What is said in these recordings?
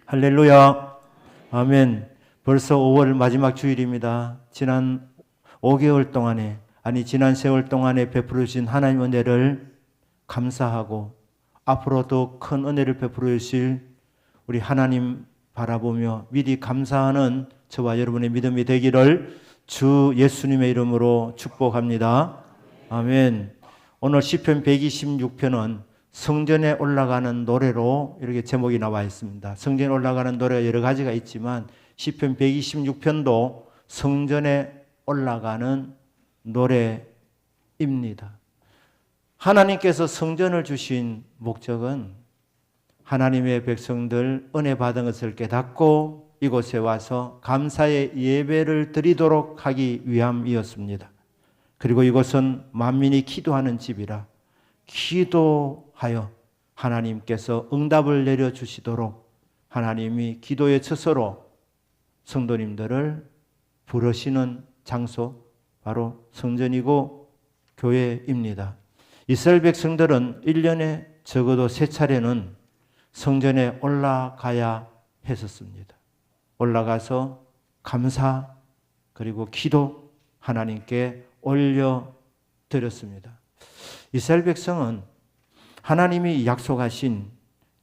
할렐루야. 아멘. 벌써 5월 마지막 주일입니다. 지난 5개월 동안에, 지난 세월 동안에 베풀어 주신 하나님 은혜를 감사하고 앞으로 더 큰 은혜를 베풀어 주실 우리 하나님 바라보며 미리 감사하는 저와 여러분의 믿음이 되기를 주 예수님의 이름으로 축복합니다. 아멘. 오늘 시편 126편은 성전에 올라가는 노래로 이렇게 제목이 나와 있습니다. 성전에 올라가는 노래가 여러 가지가 있지만 시편 126편도 성전에 올라가는 노래입니다. 하나님께서 성전을 주신 목적은 하나님의 백성들 은혜 받은 것을 깨닫고 이곳에 와서 감사의 예배를 드리도록 하기 위함이었습니다. 그리고 이곳은 만민이 기도하는 집이라 기도하여 하나님께서 응답을 내려주시도록 하나님이 기도의 처소로 성도님들을 부르시는 장소, 바로 성전이고 교회입니다. 이스라엘 백성들은 1년에 적어도 3차례는 성전에 올라가야 했었습니다. 올라가서 감사 그리고 기도 하나님께 올려드렸습니다. 이스라엘 백성은 하나님이 약속하신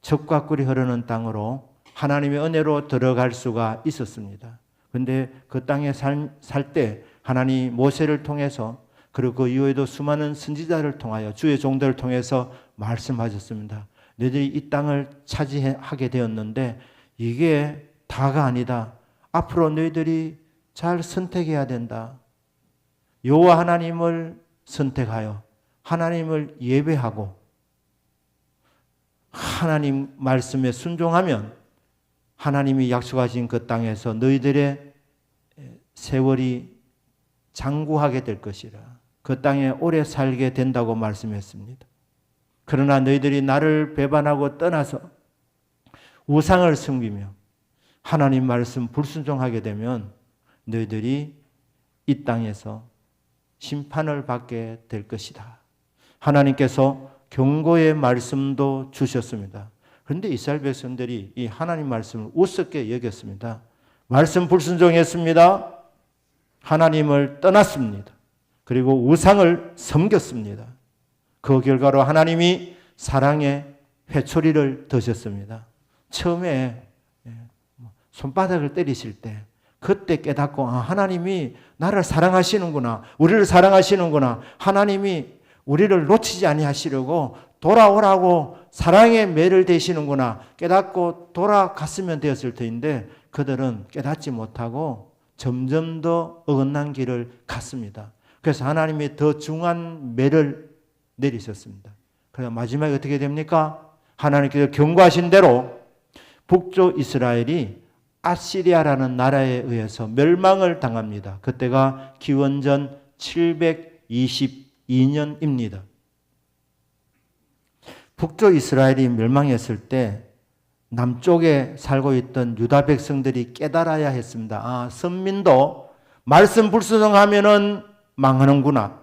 젖과 꿀이 흐르는 땅으로 하나님의 은혜로 들어갈 수가 있었습니다. 그런데 그 땅에 살 때 하나님 모세를 통해서 그리고 그 이후에도 수많은 선지자를 통하여 주의 종들을 통해서 말씀하셨습니다. 너희들이 이 땅을 차지하게 되었는데 이게 다가 아니다. 앞으로 너희들이 잘 선택해야 된다. 여호와 하나님을 선택하여 하나님을 예배하고 하나님 말씀에 순종하면 하나님이 약속하신 그 땅에서 너희들의 세월이 장구하게 될 것이라. 그 땅에 오래 살게 된다고 말씀했습니다. 그러나 너희들이 나를 배반하고 떠나서 우상을 섬기며 하나님 말씀 불순종하게 되면 너희들이 이 땅에서 심판을 받게 될 것이다. 하나님께서 경고의 말씀도 주셨습니다. 그런데 이스라엘 백성들이 이 하나님 말씀을 우습게 여겼습니다. 말씀 불순종했습니다. 하나님을 떠났습니다. 그리고 우상을 섬겼습니다. 그 결과로 하나님이 사랑의 회초리를 드셨습니다. 처음에 손바닥을 때리실 때 그때 깨닫고 하나님이 나를 사랑하시는구나. 우리를 사랑하시는구나. 하나님이 우리를 놓치지 아니하시려고 돌아오라고 사랑의 매를 대시는구나. 깨닫고 돌아갔으면 되었을 터인데 그들은 깨닫지 못하고 점점 더 어긋난 길을 갔습니다. 그래서 하나님이 더 중한 매를 내리셨습니다. 그래서 마지막에 어떻게 됩니까? 하나님께서 경고하신 대로 북쪽 이스라엘이 아시리아라는 나라에 의해서 멸망을 당합니다. 그때가 기원전 722년입니다. 북쪽 이스라엘이 멸망했을 때 남쪽에 살고 있던 유다 백성들이 깨달아야 했습니다. 선민도 말씀 불순종하면은 망하는구나.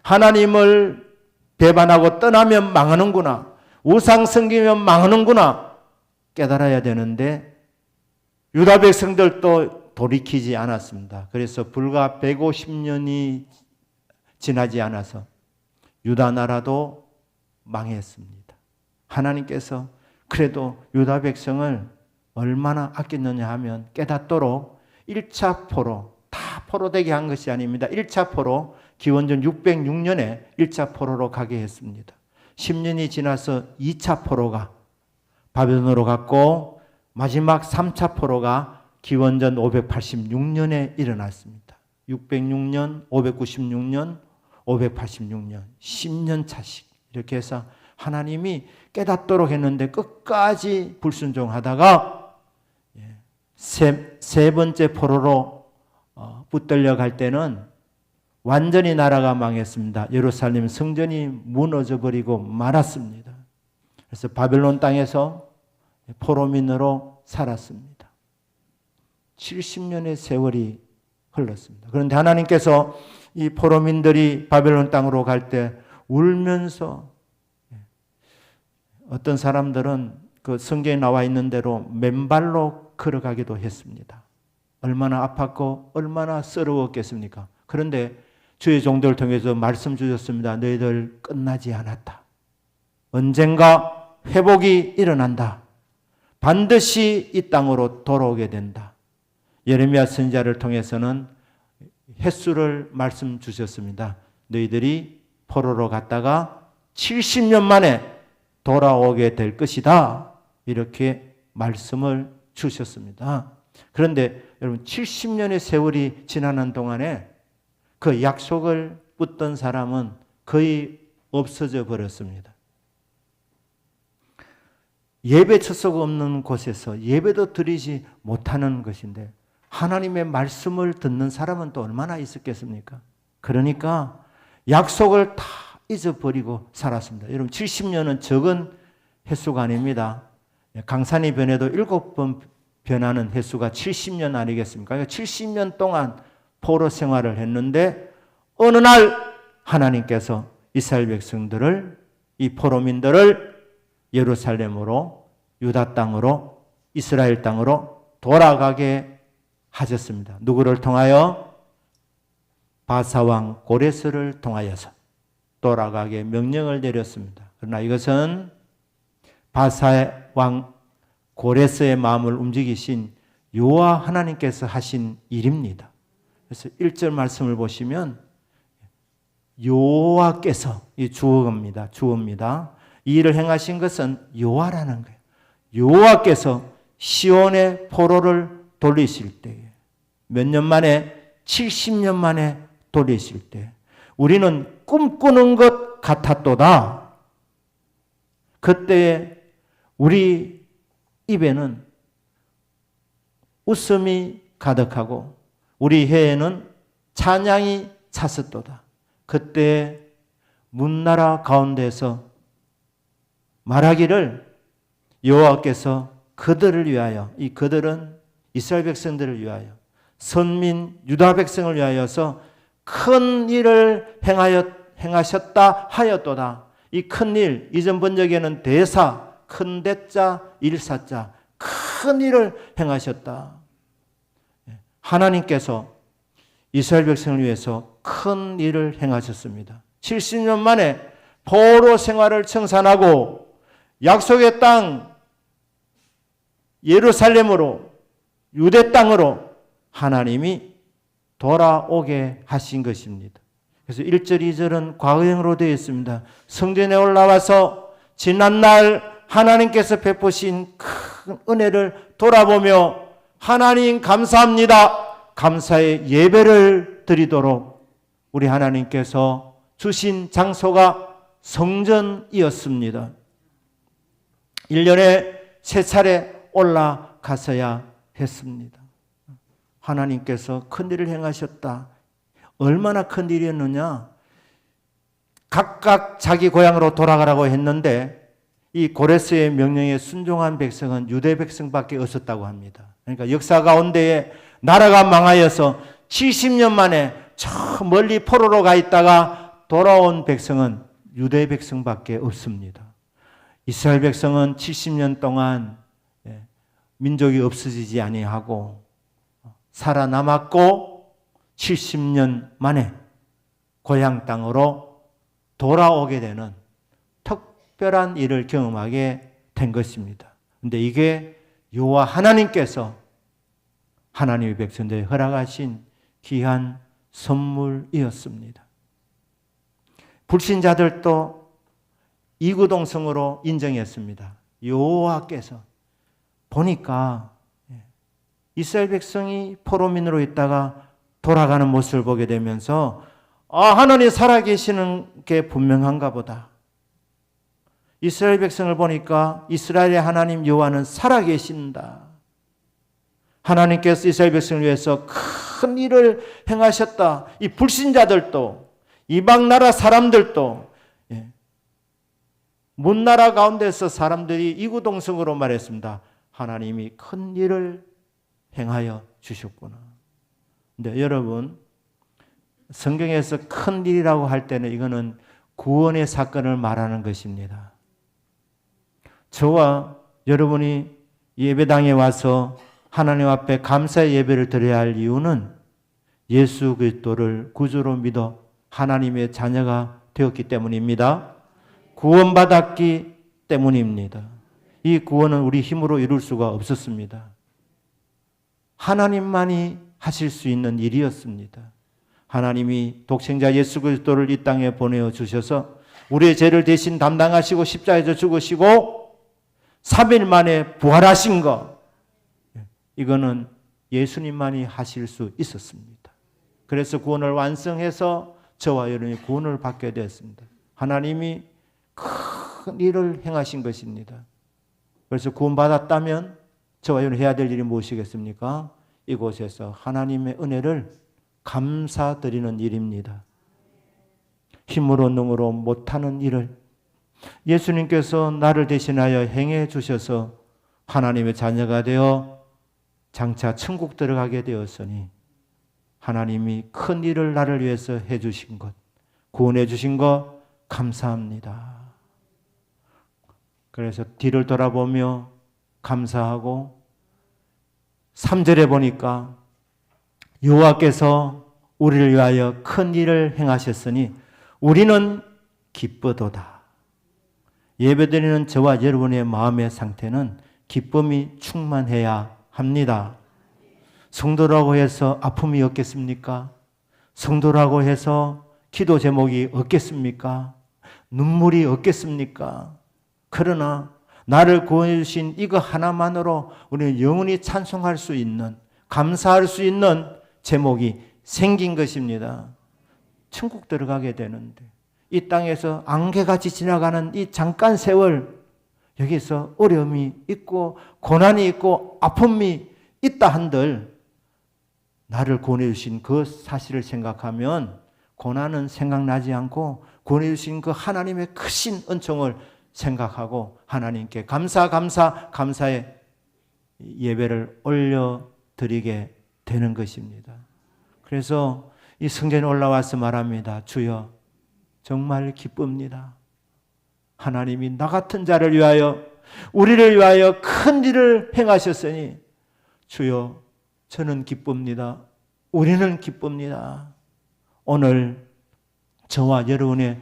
하나님을 배반하고 떠나면 망하는구나. 우상 섬기면 망하는구나. 깨달아야 되는데 유다 백성들도 돌이키지 않았습니다. 그래서 불과 150년이 지나지 않아서 유다 나라도 망했습니다. 하나님께서 그래도 유다 백성을 얼마나 아꼈느냐 하면 깨닫도록 1차 포로, 다 포로되게 한 것이 아닙니다. 1차 포로, 기원전 606년에 1차 포로로 가게 했습니다. 10년이 지나서 2차 포로가 바벨론으로 갔고 마지막 3차 포로가 기원전 586년에 일어났습니다. 606년, 596년, 586년, 10년 차씩 이렇게 해서 하나님이 깨닫도록 했는데 끝까지 불순종하다가 세 번째 포로로 붙들려 갈 때는 완전히 나라가 망했습니다. 예루살렘 성전이 무너져 버리고 말았습니다. 그래서 바벨론 땅에서 포로민으로 살았습니다. 70년의 세월이 흘렀습니다. 그런데 하나님께서 이 포로민들이 바벨론 땅으로 갈 때 울면서 어떤 사람들은 그 성경에 나와 있는 대로 맨발로 걸어가기도 했습니다. 얼마나 아팠고 얼마나 서러웠겠습니까? 그런데 주의 종들을 통해서 말씀 주셨습니다. 너희들 끝나지 않았다. 언젠가 회복이 일어난다. 반드시 이 땅으로 돌아오게 된다. 예레미야 선지자를 통해서는 횟수를 말씀 주셨습니다. 너희들이 포로로 갔다가 70년 만에 돌아오게 될 것이다. 이렇게 말씀을 주셨습니다. 그런데 여러분 70년의 세월이 지나는 동안에 그 약속을 붙던 사람은 거의 없어져 버렸습니다. 예배 처소가 없는 곳에서 예배도 드리지 못하는 것인데 하나님의 말씀을 듣는 사람은 또 얼마나 있었겠습니까? 그러니까 약속을 다 잊어버리고 살았습니다. 여러분 70년은 적은 횟수가 아닙니다. 강산이 변해도 7번 변하는 횟수가 70년 아니겠습니까? 그러니까 70년 동안 포로 생활을 했는데 어느 날 하나님께서 이스라엘 백성들을, 이 포로민들을 예루살렘으로, 유다 땅으로, 이스라엘 땅으로 돌아가게 하셨습니다. 누구를 통하여? 바사왕 고레스를 통하여서 돌아가게 명령을 내렸습니다. 그러나 이것은 바사왕 고레스의 마음을 움직이신 여호와 하나님께서 하신 일입니다. 그래서 1절 말씀을 보시면 여호와께서, 이 주어입니다. 주어입니다. 이 일을 행하신 것은 여호와라는 거예요. 여호와께서 시온의 포로를 돌리실 때에, 몇 년 만에? 70년 만에 돌리실 때 우리는 꿈꾸는 것 같았도다. 그때에 우리 입에는 웃음이 가득하고 우리 혀에는 찬양이 찼었도다. 그때 문나라 가운데서 말하기를 여호와께서 그들을 위하여, 이 그들은 이스라엘 백성들을 위하여, 선민 유다 백성을 위하여서 큰 일을 행하셨다 하였도다. 이 큰 일, 이전 번역에는 대사, 큰 대자, 일사자, 큰 일을 행하셨다. 하나님께서 이스라엘 백성을 위해서 큰 일을 행하셨습니다. 70년 만에 포로 생활을 청산하고 약속의 땅 예루살렘으로, 유대 땅으로 하나님이 돌아오게 하신 것입니다. 그래서 1절, 2절은 과거형으로 되어 있습니다. 성전에 올라와서 지난날 하나님께서 베푸신 큰 은혜를 돌아보며 하나님 감사합니다. 감사의 예배를 드리도록 우리 하나님께서 주신 장소가 성전이었습니다. 1년에 3차례 올라가서야 했습니다. 하나님께서 큰 일을 행하셨다. 얼마나 큰 일이었느냐? 각각 자기 고향으로 돌아가라고 했는데 이 고레스의 명령에 순종한 백성은 유대 백성밖에 없었다고 합니다. 그러니까 역사 가운데에 나라가 망하여서 70년 만에 저 멀리 포로로 가 있다가 돌아온 백성은 유대 백성밖에 없습니다. 이스라엘 백성은 70년 동안 민족이 없어지지 아니하고 살아남았고 70년 만에 고향 땅으로 돌아오게 되는 특별한 일을 경험하게 된 것입니다. 그런데 이게 여호와 하나님께서 하나님의 백성들에 허락하신 귀한 선물이었습니다. 불신자들도 이구동성으로 인정했습니다. 여호와께서 보니까 이스라엘 백성이 포로민으로 있다가 돌아가는 모습을 보게 되면서 하나님 살아계시는 게 분명한가 보다. 이스라엘 백성을 보니까 이스라엘의 하나님 여호와는 살아계신다. 하나님께서 이스라엘 백성을 위해서 큰 일을 행하셨다. 이 불신자들도, 이방 나라 사람들도, 문나라 가운데서 사람들이 이구동성으로 말했습니다. 하나님이 큰 일을 행하여 주셨구나. 근데 여러분, 성경에서 큰 일이라고 할 때는 이거는 구원의 사건을 말하는 것입니다. 저와 여러분이 예배당에 와서 하나님 앞에 감사의 예배를 드려야 할 이유는 예수 그리스도를 구주로 믿어 하나님의 자녀가 되었기 때문입니다. 구원받았기 때문입니다. 이 구원은 우리 힘으로 이룰 수가 없었습니다. 하나님만이 하실 수 있는 일이었습니다. 하나님이 독생자 예수 그리스도를 이 땅에 보내어 주셔서 우리의 죄를 대신 담당하시고 십자가에서 죽으시고 3일 만에 부활하신 것, 이거는 예수님만이 하실 수 있었습니다. 그래서 구원을 완성해서 저와 여러분이 구원을 받게 되었습니다. 하나님이 큰 일을 행하신 것입니다. 그래서 구원받았다면 저와 여러분이 해야 될 일이 무엇이겠습니까? 이곳에서 하나님의 은혜를 감사드리는 일입니다. 힘으로 능으로 못하는 일을 예수님께서 나를 대신하여 행해 주셔서 하나님의 자녀가 되어 장차 천국 들어가게 되었으니 하나님이 큰 일을 나를 위해서 해 주신 것, 구원해 주신 것 감사합니다. 그래서 뒤를 돌아보며 감사하고 3절에 보니까 여호와께서 우리를 위하여 큰 일을 행하셨으니 우리는 기쁘도다. 예배드리는 저와 여러분의 마음의 상태는 기쁨이 충만해야 합니다. 성도라고 해서 아픔이 없겠습니까? 성도라고 해서 기도 제목이 없겠습니까? 눈물이 없겠습니까? 그러나 나를 구원해 주신 이거 하나만으로 우리는 영원히 찬송할 수 있는, 감사할 수 있는 제목이 생긴 것입니다. 천국 들어가게 되는데 이 땅에서 안개같이 지나가는 이 잠깐 세월, 여기서 어려움이 있고 고난이 있고 아픔이 있다 한들 나를 구원해 주신 그 사실을 생각하면 고난은 생각나지 않고 구원해 주신 그 하나님의 크신 은총을 생각하고 하나님께 감사의 예배를 올려드리게 되는 것입니다. 그래서 이 성전에 올라와서 말합니다. 주여 정말 기쁩니다. 하나님이 나 같은 자를 위하여 우리를 위하여 큰 일을 행하셨으니 주여 저는 기쁩니다. 우리는 기쁩니다. 오늘 저와 여러분의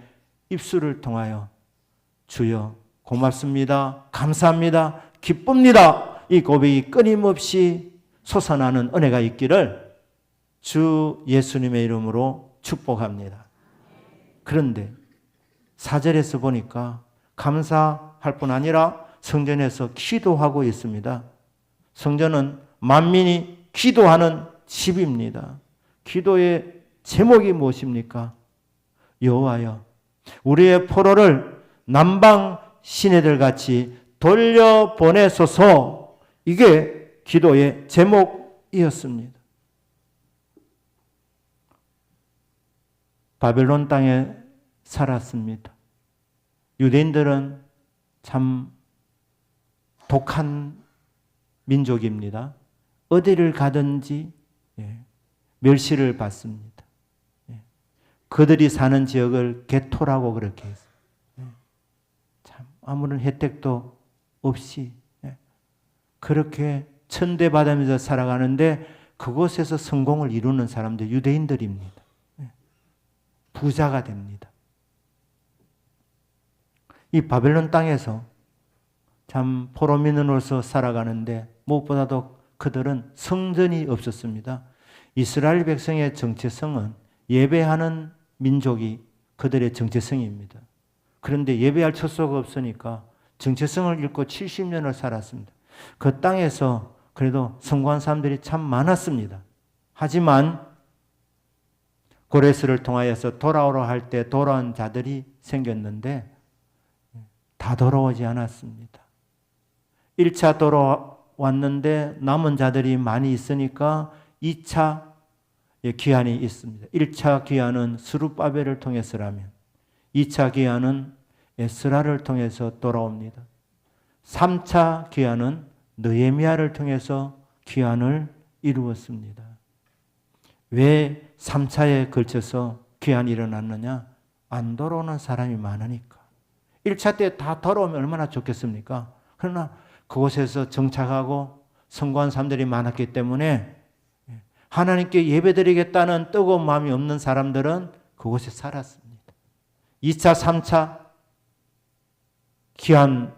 입술을 통하여 주여 고맙습니다. 감사합니다. 기쁩니다. 이 고백이 끊임없이 솟아나는 은혜가 있기를 주 예수님의 이름으로 축복합니다. 그런데 4절에서 보니까 감사할 뿐 아니라 성전에서 기도하고 있습니다. 성전은 만민이 기도하는 집입니다. 기도의 제목이 무엇입니까? 여호와여 우리의 포로를 남방 시내들 같이 돌려보내소서. 이게 기도의 제목이었습니다. 바벨론 땅에 살았습니다. 유대인들은 참 독한 민족입니다. 어디를 가든지 멸시를 받습니다. 그들이 사는 지역을 게토라고 그렇게 했어요. 참 아무런 혜택도 없이 그렇게 천대받으면서 살아가는데 그곳에서 성공을 이루는 사람들 유대인들입니다. 부자가 됩니다. 이 바벨론 땅에서 참 포로민으로서 살아가는데 무엇보다도 그들은 성전이 없었습니다. 이스라엘 백성의 정체성은 예배하는 민족이 그들의 정체성입니다. 그런데 예배할 처소가 없으니까 정체성을 잃고 70년을 살았습니다. 그 땅에서 그래도 성공한 사람들이 참 많았습니다. 하지만 고레스를 통하여서 돌아오라 할 때 돌아온 자들이 생겼는데 다 돌아오지 않았습니다. 1차 돌아왔는데 남은 자들이 많이 있으니까 2차 귀환이 있습니다. 1차 귀환은 스룹바벨을 통해서라면 2차 귀환은 에스라를 통해서 돌아옵니다. 3차 귀환은 느헤미야를 통해서 귀환을 이루었습니다. 왜 3차에 걸쳐서 귀환이 일어났느냐? 안 돌아오는 사람이 많으니까. 1차 때 다 돌아오면 얼마나 좋겠습니까? 그러나 그곳에서 정착하고 성공한 사람들이 많았기 때문에 하나님께 예배드리겠다는 뜨거운 마음이 없는 사람들은 그곳에 살았습니다. 2차, 3차 귀한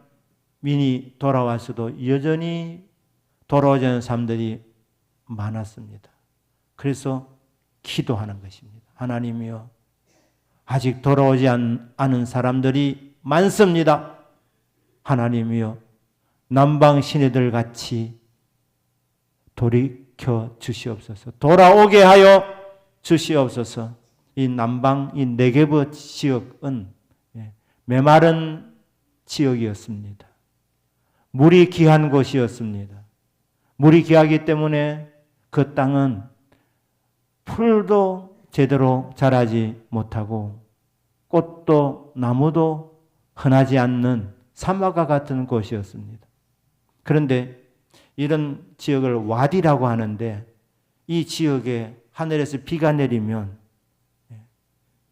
민이 돌아와서도 여전히 돌아오지 않은 사람들이 많았습니다. 그래서 기도하는 것입니다. 하나님이여, 아직 돌아오지 않은 사람들이 많습니다. 하나님이여, 남방 시내들 같이 돌이켜 주시옵소서. 돌아오게 하여 주시옵소서. 이 남방, 이 네게브 지역은 메마른 지역이었습니다. 물이 귀한 곳이었습니다. 물이 귀하기 때문에 그 땅은 풀도 제대로 자라지 못하고 꽃도 나무도 흔하지 않는 사막과 같은 곳이었습니다. 그런데 이런 지역을 와디라고 하는데, 이 지역에 하늘에서 비가 내리면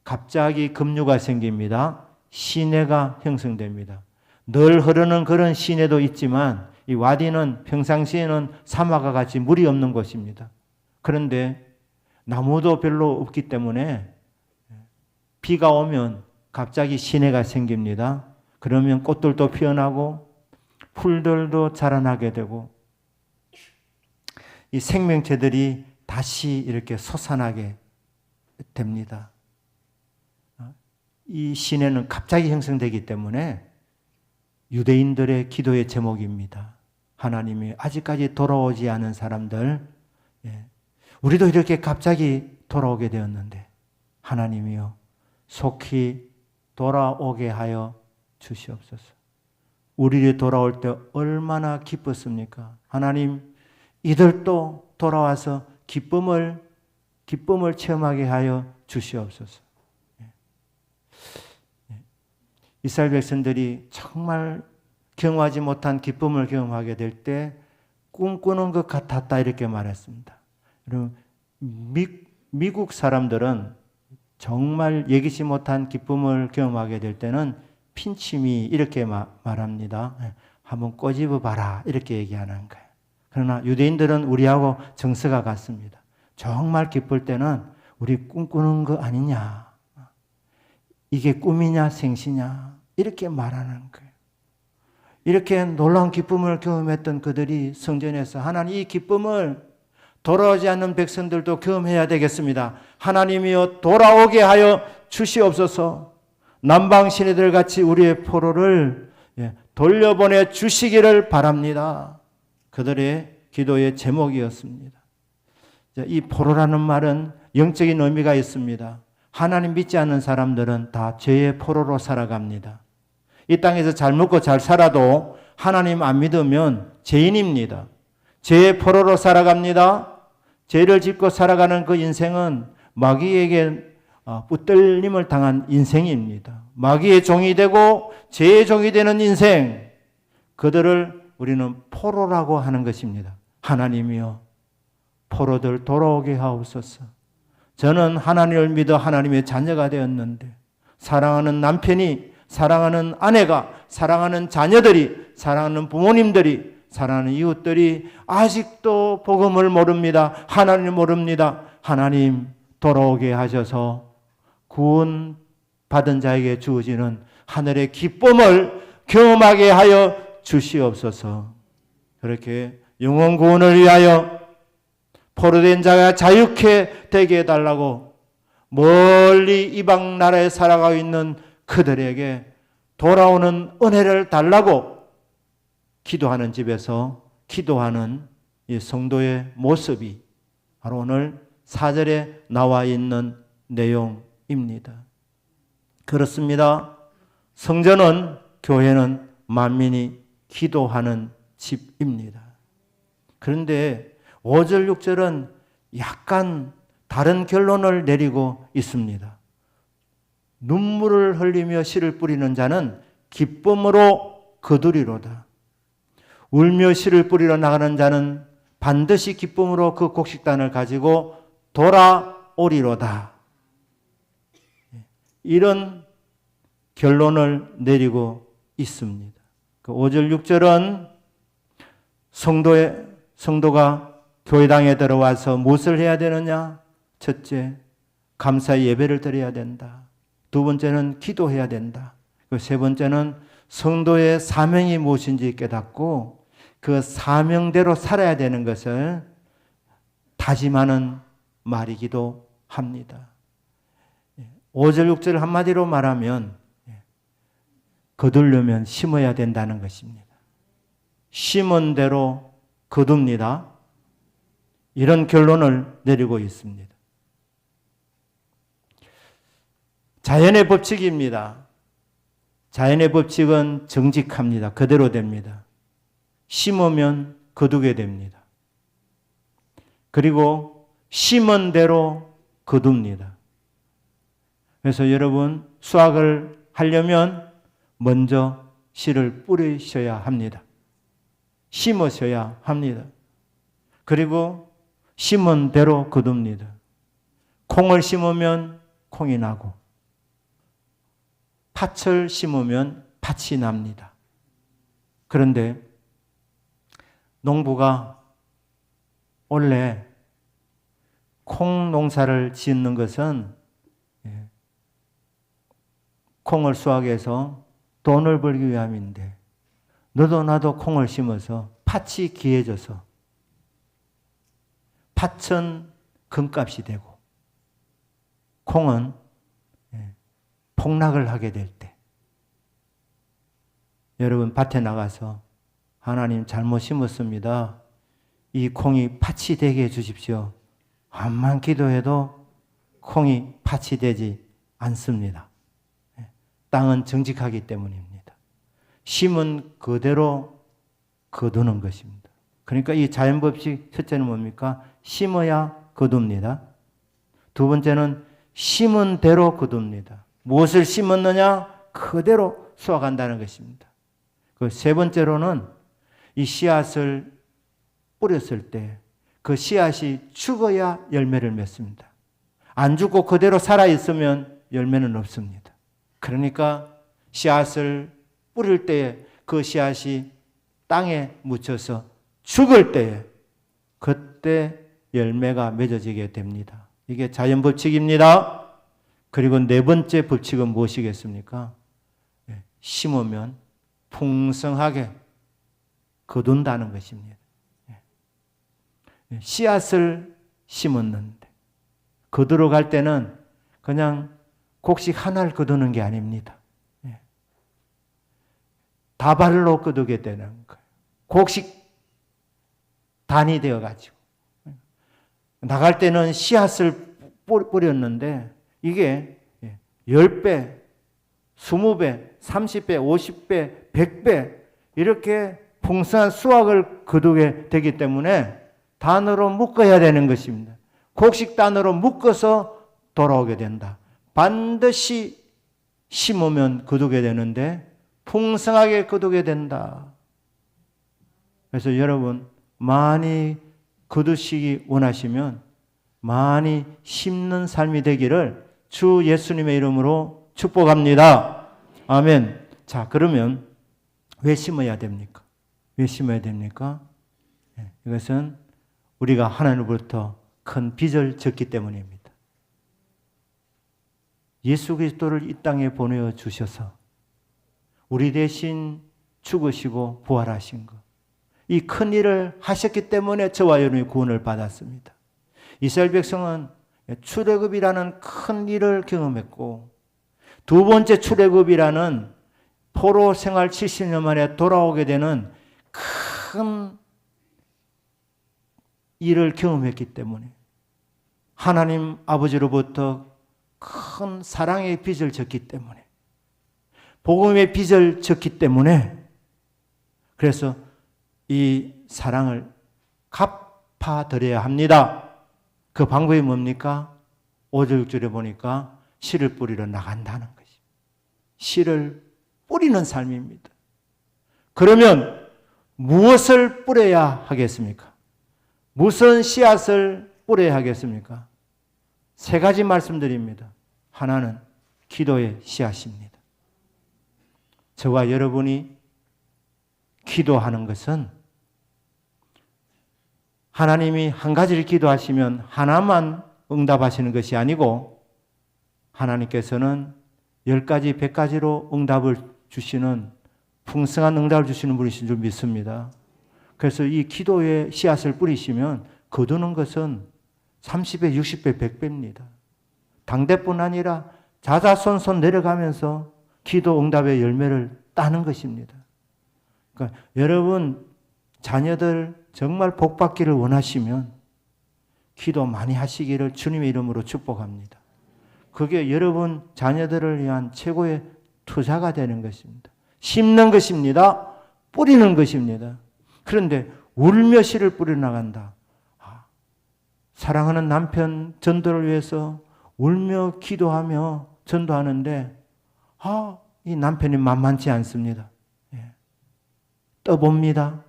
갑자기 급류가 생깁니다. 시내가 형성됩니다. 늘 흐르는 그런 시내도 있지만 이 와디는 평상시에는 사막과 같이 물이 없는 곳입니다. 그런데 나무도 별로 없기 때문에 비가 오면 갑자기 시내가 생깁니다. 그러면 꽃들도 피어나고 풀들도 자라나게 되고 이 생명체들이 다시 이렇게 솟아나게 됩니다. 이 시내는 갑자기 형성되기 때문에 유대인들의 기도의 제목입니다. 하나님이 아직까지 돌아오지 않은 사람들, 우리도 이렇게 갑자기 돌아오게 되었는데 하나님이여 속히 돌아오게 하여 주시옵소서. 우리를 돌아올 때 얼마나 기뻤습니까? 하나님, 이들도 돌아와서 기쁨을 체험하게 하여 주시옵소서. 이스라엘 백성들이 정말 경험하지 못한 기쁨을 경험하게 될 때 꿈꾸는 것 같았다 이렇게 말했습니다. 여러분, 미국 사람들은 정말 예기치 못한 기쁨을 경험하게 될 때는 핀치미 이렇게 말합니다. 한번 꼬집어 봐라 이렇게 얘기하는 거예요. 그러나 유대인들은 우리하고 정서가 같습니다. 정말 기쁠 때는 우리 꿈꾸는 거 아니냐, 이게 꿈이냐 생시냐 이렇게 말하는 거예요. 이렇게 놀라운 기쁨을 경험했던 그들이 성전에서 하나님 이 기쁨을 돌아오지 않는 백성들도 경험해야 되겠습니다. 하나님이여 돌아오게 하여 주시옵소서. 남방 시내들 같이 우리의 포로를 돌려보내 주시기를 바랍니다. 그들의 기도의 제목이었습니다. 이 포로라는 말은 영적인 의미가 있습니다. 하나님 믿지 않는 사람들은 다 죄의 포로로 살아갑니다. 이 땅에서 잘 먹고 잘 살아도 하나님 안 믿으면 죄인입니다. 죄의 포로로 살아갑니다. 죄를 짓고 살아가는 그 인생은 마귀에게 붙들림을 당한 인생입니다. 마귀의 종이 되고 죄의 종이 되는 인생, 그들을 우리는 포로라고 하는 것입니다. 하나님이여 포로들 돌아오게 하옵소서. 저는 하나님을 믿어 하나님의 자녀가 되었는데 사랑하는 남편이, 사랑하는 아내가, 사랑하는 자녀들이, 사랑하는 부모님들이, 사랑하는 이웃들이 아직도 복음을 모릅니다. 하나님을 모릅니다. 하나님 돌아오게 하셔서 구원 받은 자에게 주어지는 하늘의 기쁨을 경험하게 하여 주시옵소서. 그렇게 영혼 구원을 위하여 포로된 자가 자유케 되게 해달라고 멀리 이방 나라에 살아가고 있는 그들에게 돌아오는 은혜를 달라고 기도하는 집에서 기도하는 이 성도의 모습이 바로 오늘 4절에 나와 있는 내용입니다. 그렇습니다. 성전은, 교회는 만민이 기도하는 집입니다. 그런데 5절, 6절은 약간 다른 결론을 내리고 있습니다. 눈물을 흘리며 씨를 뿌리는 자는 기쁨으로 거두리로다. 울며 씨를 뿌리러 나가는 자는 반드시 기쁨으로 그 곡식단을 가지고 돌아오리로다. 이런 결론을 내리고 있습니다. 그 5절, 6절은 성도가 교회당에 들어와서 무엇을 해야 되느냐? 첫째, 감사의 예배를 드려야 된다. 두 번째는 기도해야 된다. 세 번째는 성도의 사명이 무엇인지 깨닫고 그 사명대로 살아야 되는 것을 다짐하는 말이기도 합니다. 5절, 6절 한마디로 말하면 거두려면 심어야 된다는 것입니다. 심은 대로 거둡니다. 이런 결론을 내리고 있습니다. 자연의 법칙입니다. 자연의 법칙은 정직합니다. 그대로 됩니다. 심으면 거두게 됩니다. 그리고 심은 대로 거둡니다. 그래서 여러분, 수확을 하려면 먼저 씨를 뿌리셔야 합니다. 심으셔야 합니다. 그리고 심은 대로 거둡니다. 콩을 심으면 콩이 나고 팥을 심으면 팥이 납니다. 그런데 농부가 원래 콩 농사를 짓는 것은 콩을 수확해서 돈을 벌기 위함인데 너도 나도 콩을 심어서 팥이 귀해져서 팥은 금값이 되고 콩은 폭락을 하게 될 때 여러분 밭에 나가서 하나님 잘못 심었습니다. 이 콩이 팥이 되게 해주십시오. 암만 기도해도 콩이 팥이 되지 않습니다. 땅은 정직하기 때문입니다. 심은 그대로 거두는 것입니다. 그러니까 이 자연법칙 첫째는 뭡니까? 심어야 거둡니다. 두 번째는 심은 대로 거둡니다. 무엇을 심었느냐? 그대로 수확한다는 것입니다. 그 세 번째로는 이 씨앗을 뿌렸을 때 그 씨앗이 죽어야 열매를 맺습니다. 안 죽고 그대로 살아있으면 열매는 없습니다. 그러니까 씨앗을 뿌릴 때에 그 씨앗이 땅에 묻혀서 죽을 때에 그때 열매가 맺어지게 됩니다. 이게 자연법칙입니다. 그리고 네 번째 법칙은 무엇이겠습니까? 심으면 풍성하게 거둔다는 것입니다. 씨앗을 심었는데 거두러 갈 때는 그냥 곡식 하나를 거두는 게 아닙니다. 다발로 거두게 되는 거예요. 곡식 단이 되어가지고 나갈 때는 씨앗을 뿌렸는데 이게 10배, 20배, 30배, 50배, 100배 이렇게 풍성한 수확을 거두게 되기 때문에 단으로 묶어야 되는 것입니다. 곡식 단으로 묶어서 돌아오게 된다. 반드시 심으면 거두게 되는데 풍성하게 거두게 된다. 그래서 여러분 많이 거두시기 원하시면 많이 심는 삶이 되기를 주 예수님의 이름으로 축복합니다. 아멘. 자, 그러면 왜 심어야 됩니까? 왜 심어야 됩니까? 이것은 우리가 하나님으로부터 큰 빚을 졌기 때문입니다. 예수 그리스도를 이 땅에 보내어 주셔서 우리 대신 죽으시고 부활하신 것. 이 큰 일을 하셨기 때문에 저와 여러분이 구원을 받았습니다. 이스라엘 백성은 출애굽이라는 큰 일을 경험했고 두 번째 출애굽이라는 포로 생활 70년 만에 돌아오게 되는 큰 일을 경험했기 때문에 하나님 아버지로부터 큰 사랑의 빚을 졌기 때문에 복음의 빚을 졌기 때문에 그래서 이 사랑을 갚아드려야 합니다. 그 방법이 뭡니까? 5절 6절에 보니까 씨를 뿌리러 나간다는 것입니다. 씨를 뿌리는 삶입니다. 그러면 무엇을 뿌려야 하겠습니까? 무슨 씨앗을 뿌려야 하겠습니까? 세 가지 말씀드립니다. 하나는 기도의 씨앗입니다. 저와 여러분이 기도하는 것은 하나님이 한 가지를 기도하시면 하나만 응답하시는 것이 아니고 하나님께서는 10가지, 100가지로 응답을 주시는 풍성한 응답을 주시는 분이신 줄 믿습니다. 그래서 이 기도에 씨앗을 뿌리시면 거두는 것은 30배, 60배, 100배입니다. 당대뿐 아니라 자자손손 내려가면서 기도 응답의 열매를 따는 것입니다. 그러니까 여러분 자녀들 정말 복받기를 원하시면 기도 많이 하시기를 주님의 이름으로 축복합니다. 그게 여러분 자녀들을 위한 최고의 투자가 되는 것입니다. 심는 것입니다. 뿌리는 것입니다. 그런데 울며 씨를 뿌려나간다. 사랑하는 남편 전도를 위해서 울며 기도하며 전도하는데 이 남편이 만만치 않습니다. 떠봅니다.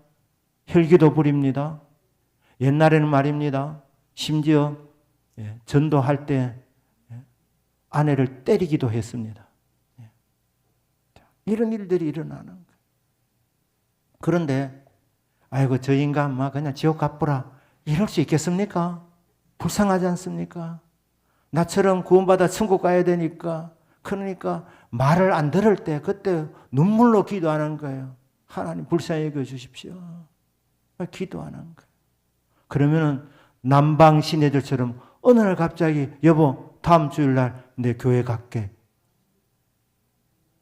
혈기도 부립니다. 옛날에는 말입니다. 심지어 전도할 때 아내를 때리기도 했습니다. 이런 일들이 일어나는 거예요. 그런데 아이고 저 인간 그냥 지옥 가쁘라 이럴 수 있겠습니까? 불쌍하지 않습니까? 나처럼 구원받아 천국 가야 되니까 그러니까 말을 안 들을 때 그때 눈물로 기도하는 거예요. 하나님 불쌍히 여겨 주십시오. 기도하는 거예요. 그러면은 남방 시내들처럼 어느 날 갑자기 여보 다음 주일날 내 교회 갈게.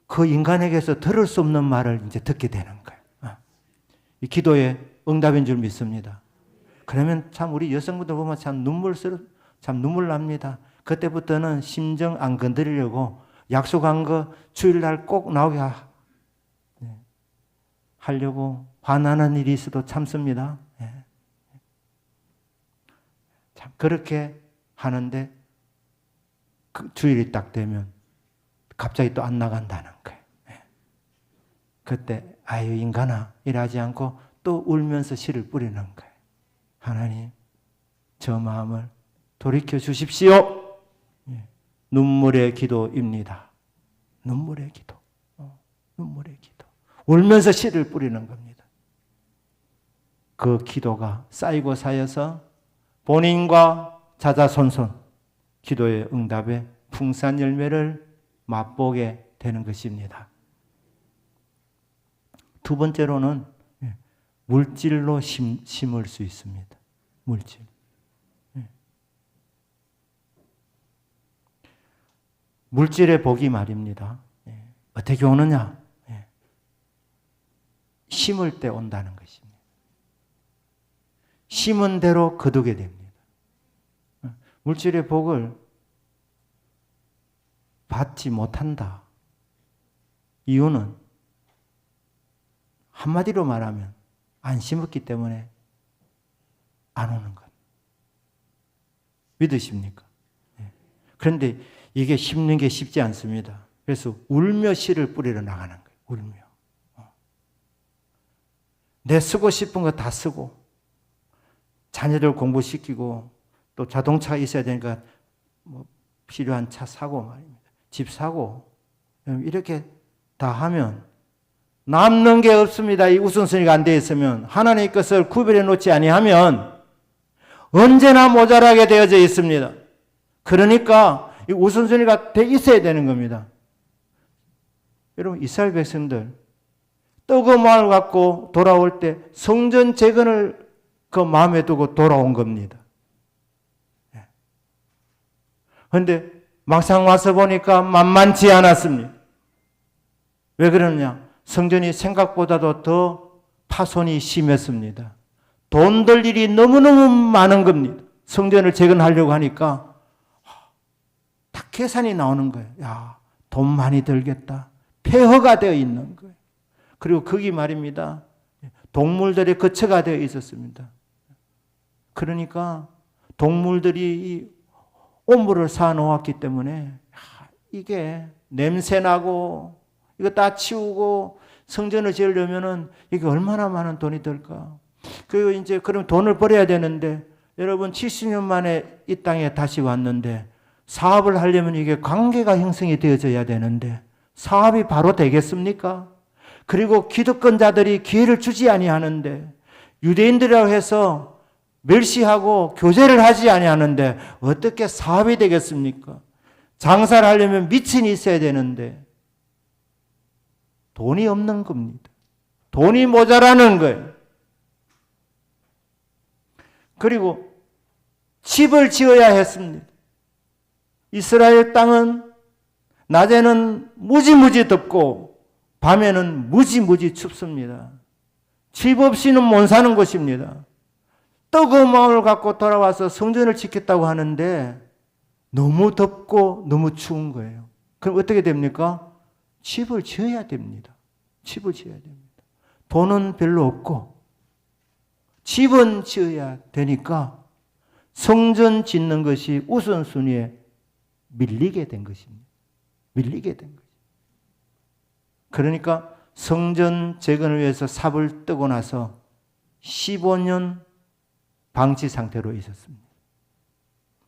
그 인간에게서 들을 수 없는 말을 이제 듣게 되는 거예요. 이 기도의 응답인 줄 믿습니다. 그러면 참 우리 여성분들 보면 참 눈물 납니다. 그때부터는 심정 안 건드리려고 약속한 거 주일날 꼭 나오게 하려고 화나는 일이 있어도 참습니다. 참 그렇게 하는데 그 주일이 딱 되면 갑자기 또 안 나간다는 거예요. 그때 아유 인간아 이러지 않고 또 울면서 씨를 뿌리는 거예요. 하나님 저 마음을 돌이켜 주십시오. 눈물의 기도입니다. 눈물의 기도. 눈물의 기도. 울면서 씨를 뿌리는 겁니다. 그 기도가 쌓이고 쌓여서 본인과 자자손손 기도의 응답에 풍성한 열매를 맛보게 되는 것입니다. 두 번째로는 물질로 심을 수 있습니다. 물질. 물질의 복이 말입니다. 어떻게 오느냐? 심을 때 온다는 것입니다. 심은 대로 거두게 됩니다. 물질의 복을 받지 못한다. 이유는 한마디로 말하면 안 심었기 때문에 안 오는 것. 믿으십니까? 그런데 이게 심는 게 쉽지 않습니다. 그래서 울며 씨를 뿌리러 나가는 거예요. 울며. 내 쓰고 싶은 거 다 쓰고 자녀들 공부시키고 또 자동차가 있어야 되니까 필요한 차 사고 말입니다. 집 사고 이렇게 다 하면 남는 게 없습니다. 이 우선순위가 안 되어 있으면 하나님의 것을 구별해 놓지 아니하면 언제나 모자라게 되어져 있습니다. 그러니까 이 우선순위가 돼 있어야 되는 겁니다. 여러분 이스라엘 백성들 뜨거운 마음을 갖고 돌아올 때 성전 재건을 그 마음에 두고 돌아온 겁니다. 그런데 막상 와서 보니까 만만치 않았습니다. 왜 그러느냐? 성전이 생각보다도 더 파손이 심했습니다. 돈 들 일이 너무너무 많은 겁니다. 성전을 재건하려고 하니까 다 계산이 나오는 거예요. 야, 돈 많이 들겠다. 폐허가 되어 있는 거예요. 그리고 거기 말입니다. 동물들의 거처가 되어 있었습니다. 그러니까 동물들이 오물을 쌓아놓았기 때문에 이게 냄새나고 이거 다 치우고 성전을 지으려면은 이게 얼마나 많은 돈이 들까. 그리고 이제 그럼 돈을 벌어야 되는데 여러분 70년 만에 이 땅에 다시 왔는데 사업을 하려면 이게 관계가 형성이 되어져야 되는데 사업이 바로 되겠습니까? 그리고 기득권자들이 기회를 주지 아니하는데 유대인들이라고 해서 멸시하고 교제를 하지 아니하는데 어떻게 사업이 되겠습니까? 장사를 하려면 미친이 있어야 되는데 돈이 없는 겁니다. 돈이 모자라는 거예요. 그리고 집을 지어야 했습니다. 이스라엘 땅은 낮에는 무지무지 덥고 밤에는 무지무지 춥습니다. 집 없이는 못 사는 곳입니다. 뜨거운 마음을 갖고 돌아와서 성전을 짓겠다고 하는데 너무 덥고 너무 추운 거예요. 그럼 어떻게 됩니까? 집을 지어야 됩니다. 집을 지어야 됩니다. 돈은 별로 없고 집은 지어야 되니까 성전 짓는 것이 우선순위에 밀리게 된 것입니다. 밀리게 된 거죠. 그러니까 성전 재건을 위해서 삽을 뜨고 나서 15년 방치 상태로 있었습니다.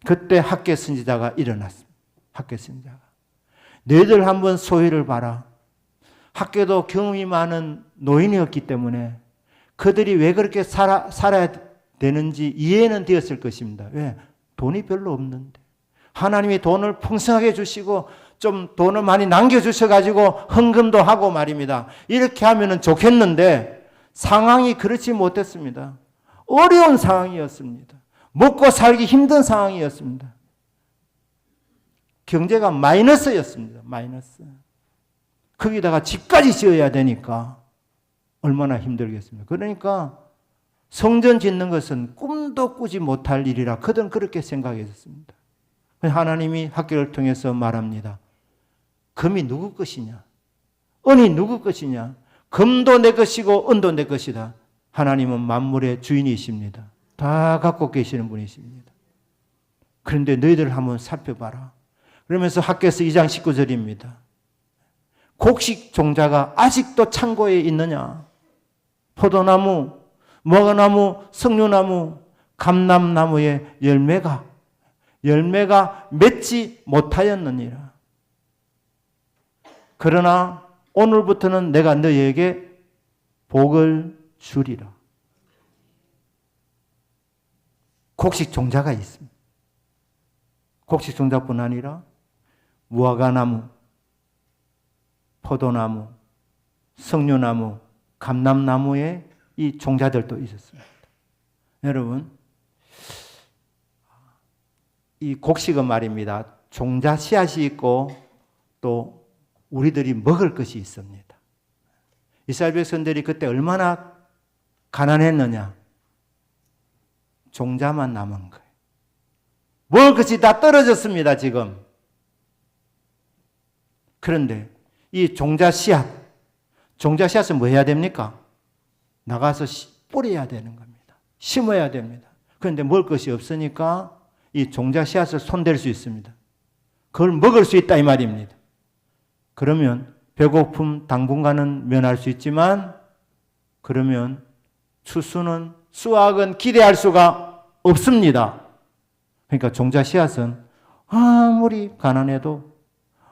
그때 학개 선지자가 일어났습니다. 학개 선지자가. 너희들 한번 소위를 봐라. 학개도 경험이 많은 노인이었기 때문에 그들이 왜 그렇게 살아야 되는지 이해는 되었을 것입니다. 왜? 돈이 별로 없는데. 하나님이 돈을 풍성하게 주시고 좀 돈을 많이 남겨주셔가지고 헌금도 하고 말입니다. 이렇게 하면 좋겠는데 상황이 그렇지 못했습니다. 어려운 상황이었습니다. 먹고 살기 힘든 상황이었습니다. 경제가 마이너스였습니다. 마이너스. 거기다가 집까지 지어야 되니까 얼마나 힘들겠습니까? 그러니까 성전 짓는 것은 꿈도 꾸지 못할 일이라 그들은 그렇게 생각했습니다. 하나님이 학교를 통해서 말합니다. 금이 누구 것이냐? 은이 누구 것이냐? 금도 내 것이고 은도 내 것이다. 하나님은 만물의 주인이십니다. 다 갖고 계시는 분이십니다. 그런데 너희들 한번 살펴봐라. 그러면서 학교에서 2장 19절입니다. 곡식 종자가 아직도 창고에 있느냐? 포도나무, 무화과나무, 석류나무, 감람나무의 열매가 맺지 못하였느니라. 그러나 오늘부터는 내가 너희에게 복을 주리라. 곡식 종자가 있습니다. 곡식 종자뿐 아니라 무화과나무, 포도나무, 석류나무, 감람나무의 이 종자들도 있었습니다. 여러분, 이 곡식은 말입니다. 종자 씨앗이 있고 또 우리들이 먹을 것이 있습니다. 이스라엘 백성들이 그때 얼마나 가난했느냐. 종자만 남은 거예요. 먹을 것이 다 떨어졌습니다, 지금. 그런데 이 종자 씨앗은 뭐 해야 됩니까? 나가서 뿌려야 되는 겁니다. 심어야 됩니다. 그런데 먹을 것이 없으니까 이 종자 씨앗을 손댈 수 있습니다. 그걸 먹을 수 있다 이 말입니다. 그러면 배고픔 당분간은 면할 수 있지만 그러면 수확은 기대할 수가 없습니다. 그러니까 종자 씨앗은 아무리 가난해도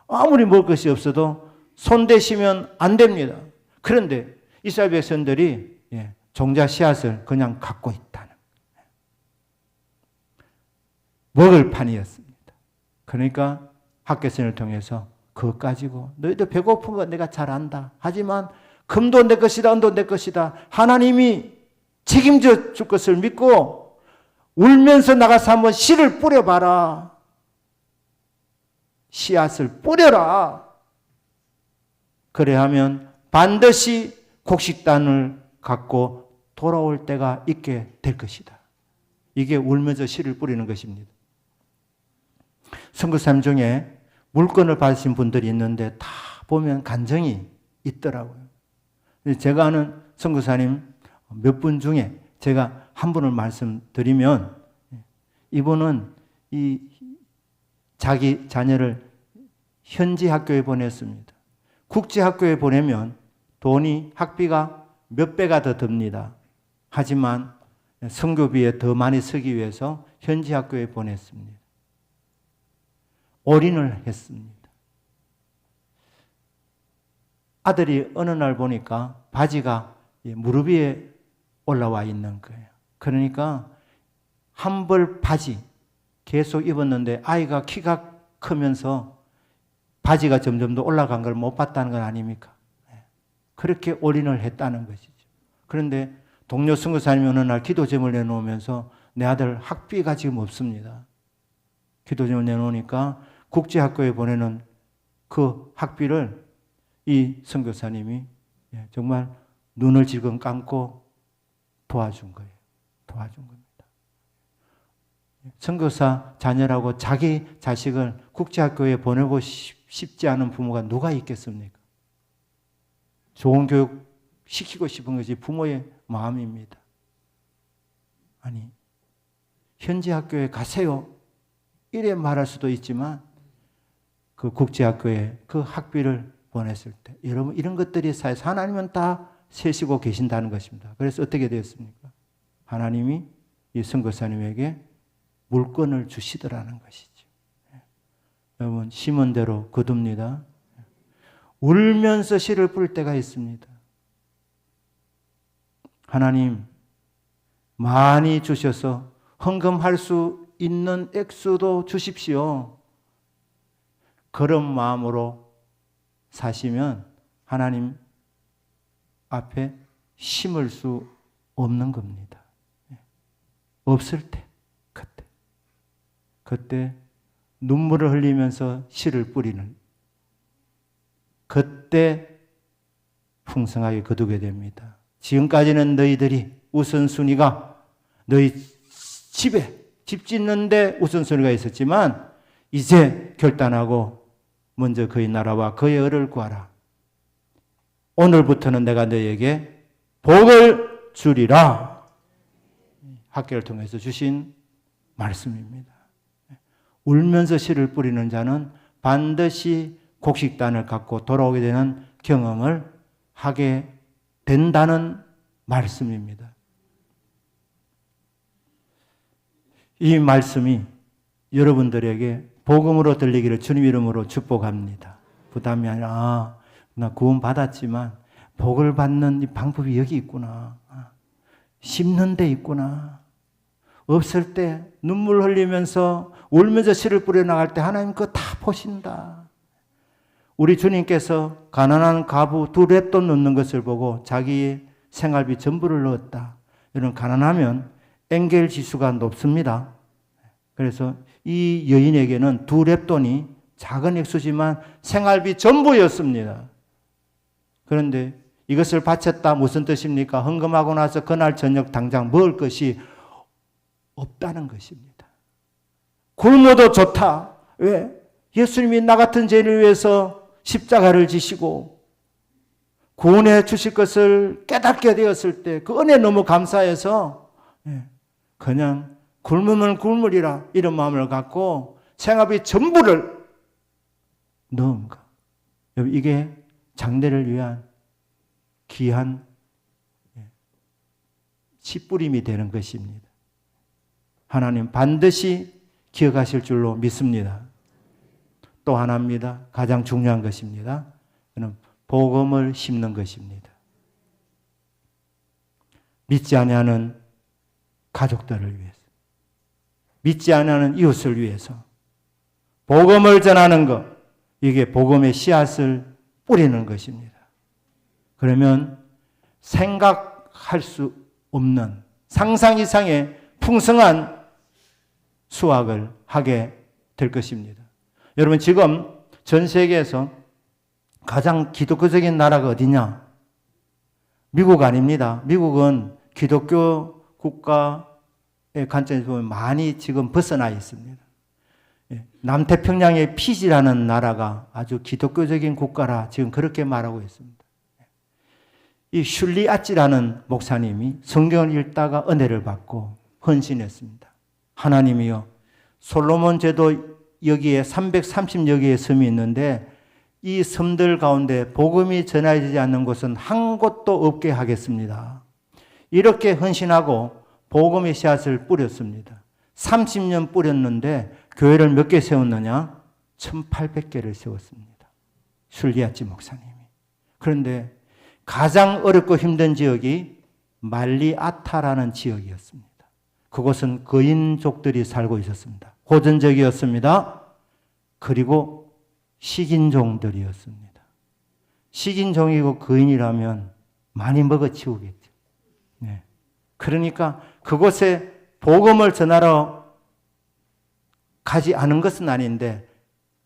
아무리 먹을 것이 없어도 손대시면 안 됩니다. 그런데 이스라엘 백성들이 종자 씨앗을 그냥 갖고 있다는 먹을 판이었습니다. 그러니까 학개선을 통해서 그것 가지고 너희들 배고픈 건 내가 잘 안다. 하지만 금도 내 것이다, 은도 내 것이다. 하나님이 책임져 줄 것을 믿고 울면서 나가서 한번 씨를 뿌려봐라. 씨앗을 뿌려라. 그래 하면 반드시 곡식단을 갖고 돌아올 때가 있게 될 것이다. 이게 울면서 씨를 뿌리는 것입니다. 선교사님 중에 물건을 받으신 분들이 있는데 다 보면 간증이 있더라고요. 제가 아는 선교사님 몇 분 중에 제가 한 분을 말씀드리면 이분은 이 자기 자녀를 현지 학교에 보냈습니다. 국제 학교에 보내면 돈이 학비가 몇 배가 더 듭니다. 하지만 선교비에 더 많이 쓰기 위해서 현지 학교에 보냈습니다. 올인을 했습니다. 아들이 어느 날 보니까 바지가 무릎 위에 올라와 있는 거예요. 그러니까 한 벌 바지 계속 입었는데 아이가 키가 크면서 바지가 점점 더 올라간 걸 못 봤다는 건 아닙니까? 그렇게 올인을 했다는 것이죠. 그런데 동료 선교사님이 어느 날 기도제목을 내놓으면서 내 아들 학비가 지금 없습니다. 기도제목을 내놓으니까 국제학교에 보내는 그 학비를 이 선교사님이 정말 눈을 지금 감고 도와준 거예요. 도와준 겁니다. 선교사 자녀라고 자기 자식을 국제학교에 보내고 싶지 않은 부모가 누가 있겠습니까? 좋은 교육 시키고 싶은 것이 부모의 마음입니다. 아니, 현지 학교에 가세요. 이래 말할 수도 있지만 그 국제학교에 그 학비를 보냈을 때 여러분 이런 것들이 사회에서 하나님은 다 세시고 계신다는 것입니다. 그래서 어떻게 되었습니까? 하나님이 이 선교사님에게 물건을 주시더라는 것이죠. 여러분 심은 대로 거둡니다. 울면서 씨를 뿌릴 때가 있습니다. 하나님 많이 주셔서 헌금할 수 있는 액수도 주십시오. 그런 마음으로 사시면 하나님 앞에 심을 수 없는 겁니다. 없을 때, 그때 눈물을 흘리면서 씨를 뿌리는 그때 풍성하게 거두게 됩니다. 지금까지는 너희들이 우선순위가 너희 집 짓는데 우선순위가 있었지만 이제 결단하고 먼저 그의 나라와 그의 의를 구하라. 오늘부터는 내가 너희에게 복을 주리라. 학교를 통해서 주신 말씀입니다. 울면서 씨를 뿌리는 자는 반드시 곡식단을 갖고 돌아오게 되는 경험을 하게 된다는 말씀입니다. 이 말씀이 여러분들에게 복음으로 들리기를 주님 이름으로 축복합니다. 부담이 아니라 나 구원 받았지만 복을 받는 이 방법이 여기 있구나. 심는 데 있구나. 없을 때 눈물 흘리면서 울면서 씨를 뿌려나갈 때 하나님 그거 다 보신다. 우리 주님께서 가난한 가부 2랩돈 넣는 것을 보고 자기의 생활비 전부를 넣었다. 이런 가난하면 엔겔 지수가 높습니다. 그래서 이 여인에게는 2랩돈이 작은 액수지만 생활비 전부였습니다. 그런데 이것을 바쳤다 무슨 뜻입니까? 헌금하고 나서 그날 저녁 당장 먹을 것이 없다는 것입니다. 굶어도 좋다. 왜? 예수님이 나 같은 죄인을 위해서 십자가를 지시고 구원해 주실 것을 깨닫게 되었을 때 그 은혜 너무 감사해서 그냥 굶으면 굶으리라 이런 마음을 갖고 생활비 전부를 넣은 것. 이게 장래를 위한 귀한 씨뿌림이 되는 것입니다. 하나님 반드시 기억하실 줄로 믿습니다. 또 하나입니다. 가장 중요한 것입니다. 그는 복음을 심는 것입니다. 믿지 아니하는 가족들을 위해서, 믿지 아니하는 이웃을 위해서 복음을 전하는 것, 이게 복음의 씨앗을 뿌리는 것입니다. 그러면 생각할 수 없는 상상 이상의 풍성한 수확을 하게 될 것입니다. 여러분 지금 전 세계에서 가장 기독교적인 나라가 어디냐? 미국 아닙니다. 미국은 기독교 국가의 관점에서 보면 많이 지금 벗어나 있습니다. 남태평양의 피지라는 나라가 아주 기독교적인 국가라 지금 그렇게 말하고 있습니다. 이 슐리 아찌라는 목사님이 성경을 읽다가 은혜를 받고 헌신했습니다. 하나님이여, 솔로몬 제도 여기에 330여 개의 섬이 있는데 이 섬들 가운데 복음이 전해지지 않는 곳은 한 곳도 없게 하겠습니다. 이렇게 헌신하고 복음의 씨앗을 뿌렸습니다. 30년 뿌렸는데 교회를 몇 개 세웠느냐? 1800개를 세웠습니다. 슐리아찌 목사님이. 그런데 가장 어렵고 힘든 지역이 말리아타라는 지역이었습니다. 그곳은 거인족들이 살고 있었습니다. 호전적이었습니다. 그리고 식인종들이었습니다. 식인종이고 거인이라면 많이 먹어치우겠죠. 네. 그러니까 그곳에 복음을 전하러 가지 않은 것은 아닌데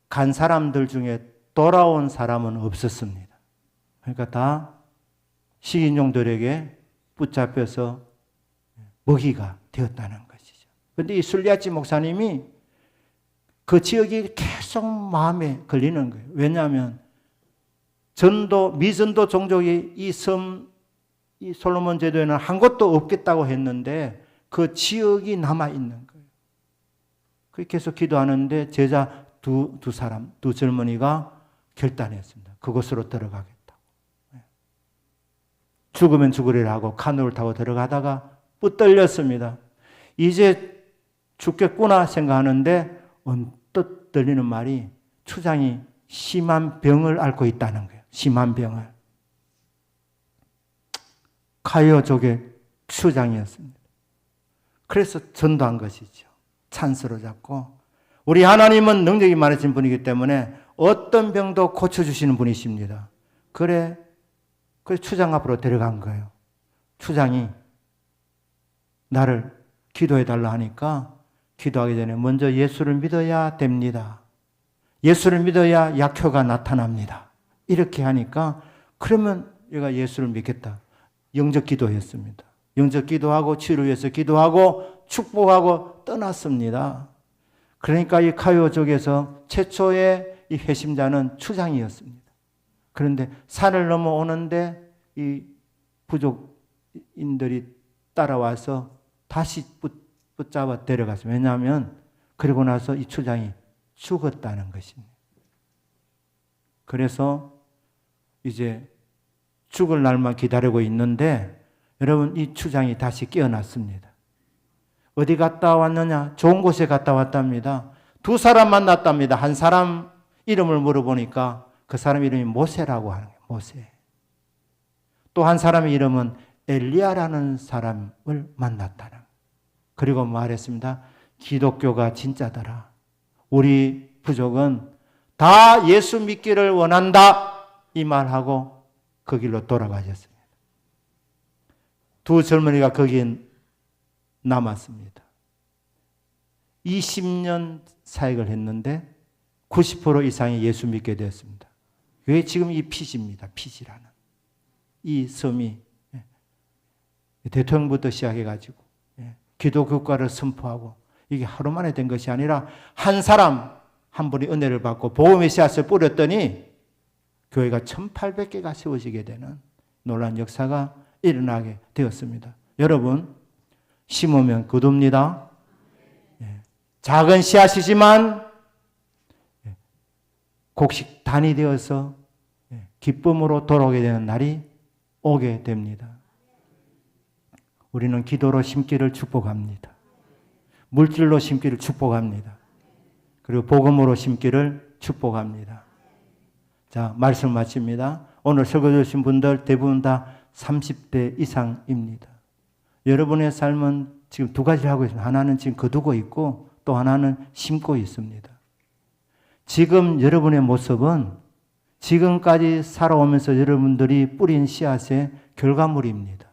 간 사람들 중에 돌아온 사람은 없었습니다. 그러니까 다 식인종들에게 붙잡혀서 먹이가 되었다는 것이죠. 그런데 이 술리아치 목사님이 그 지역이 계속 마음에 걸리는 거예요. 왜냐하면 미전도 종족이 이 솔로몬 제도에는 한 곳도 없겠다고 했는데 그 지역이 남아있는 거예요. 계속 기도하는데 제자 두 젊은이가 결단했습니다. 그곳으로 들어가겠다고. 죽으면 죽으리라 하고 카누를 타고 들어가다가 붙들렸습니다. 이제 죽겠구나 생각하는데 언뜻 들리는 말이 추장이 심한 병을 앓고 있다는 거예요. 심한 병을. 카이오족의 추장이었습니다. 그래서 전도한 것이죠. 찬스로 잡고. 우리 하나님은 능력이 많으신 분이기 때문에 어떤 병도 고쳐주시는 분이십니다. 그래 추장 앞으로 데려간 거예요. 추장이 나를 기도해달라 하니까 기도하기 전에 먼저 예수를 믿어야 됩니다. 예수를 믿어야 약효가 나타납니다. 이렇게 하니까 그러면 얘가 예수를 믿겠다. 영적 기도했습니다. 영적 기도하고 치유를 위해서 기도하고 축복하고 떠났습니다. 그러니까 이 카이오족에서 최초의 이 회심자는 추장이었습니다. 그런데 산을 넘어오는데 이 부족인들이 따라와서 다시 붙잡아 데려갔습니다. 왜냐하면 그리고 나서 이 추장이 죽었다는 것입니다. 그래서 이제 죽을 날만 기다리고 있는데 여러분 이 추장이 다시 깨어났습니다. 어디 갔다 왔느냐? 좋은 곳에 갔다 왔답니다. 두 사람 만났답니다. 한 사람 이름을 물어보니까 그 사람 이름이 모세라고 하는 거예요. 모세. 또 한 사람의 이름은 엘리야라는 사람을 만났다는 거예요. 그리고 말했습니다. 기독교가 진짜더라. 우리 부족은 다 예수 믿기를 원한다. 이 말하고 그 길로 돌아가셨습니다. 두 젊은이가 거기에 남았습니다. 20년 사역을 했는데 90% 이상이 예수 믿게 되었습니다. 왜 지금 이 피지입니다. 피지라는. 이 섬이 대통령부터 시작해가지고 기도 교과를 선포하고 이게 하루 만에 된 것이 아니라 한 사람 한 분이 은혜를 받고 복음의 씨앗을 뿌렸더니 교회가 1800개가 세워지게 되는 놀라운 역사가 일어나게 되었습니다. 여러분 심으면 거둡니다. 작은 씨앗이지만 곡식단이 되어서 기쁨으로 돌아오게 되는 날이 오게 됩니다. 우리는 기도로 심기를 축복합니다. 물질로 심기를 축복합니다. 그리고 복음으로 심기를 축복합니다. 자, 말씀 마칩니다. 오늘 설교 주신 분들 대부분 다 30대 이상입니다. 여러분의 삶은 지금 두 가지를 하고 있습니다. 하나는 지금 거두고 있고 또 하나는 심고 있습니다. 지금 여러분의 모습은 지금까지 살아오면서 여러분들이 뿌린 씨앗의 결과물입니다.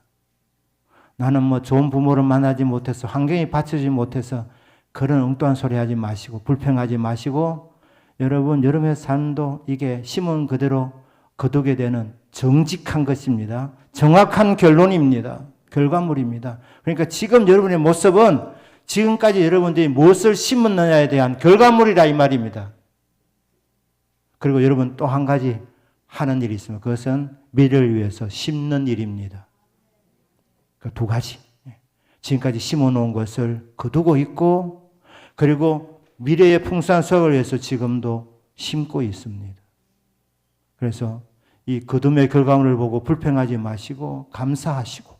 나는 뭐 좋은 부모를 만나지 못해서 환경이 받쳐주지 못해서 그런 엉뚱한 소리 하지 마시고 불평하지 마시고 여러분의 삶도 이게 심은 그대로 거두게 되는 정직한 것입니다. 정확한 결론입니다. 결과물입니다. 그러니까 지금 여러분의 모습은 지금까지 여러분들이 무엇을 심었느냐에 대한 결과물이라 이 말입니다. 그리고 여러분 또 한 가지 하는 일이 있습니다. 그것은 미래를 위해서 심는 일입니다. 그 두 가지. 지금까지 심어놓은 것을 거두고 있고 그리고 미래의 풍성한 수확을 위해서 지금도 심고 있습니다. 그래서 이 거둠의 결과물을 보고 불평하지 마시고 감사하시고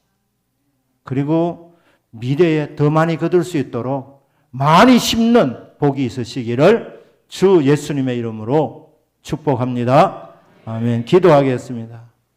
그리고 미래에 더 많이 거둘 수 있도록 많이 심는 복이 있으시기를 주 예수님의 이름으로 축복합니다. 아멘. 기도하겠습니다.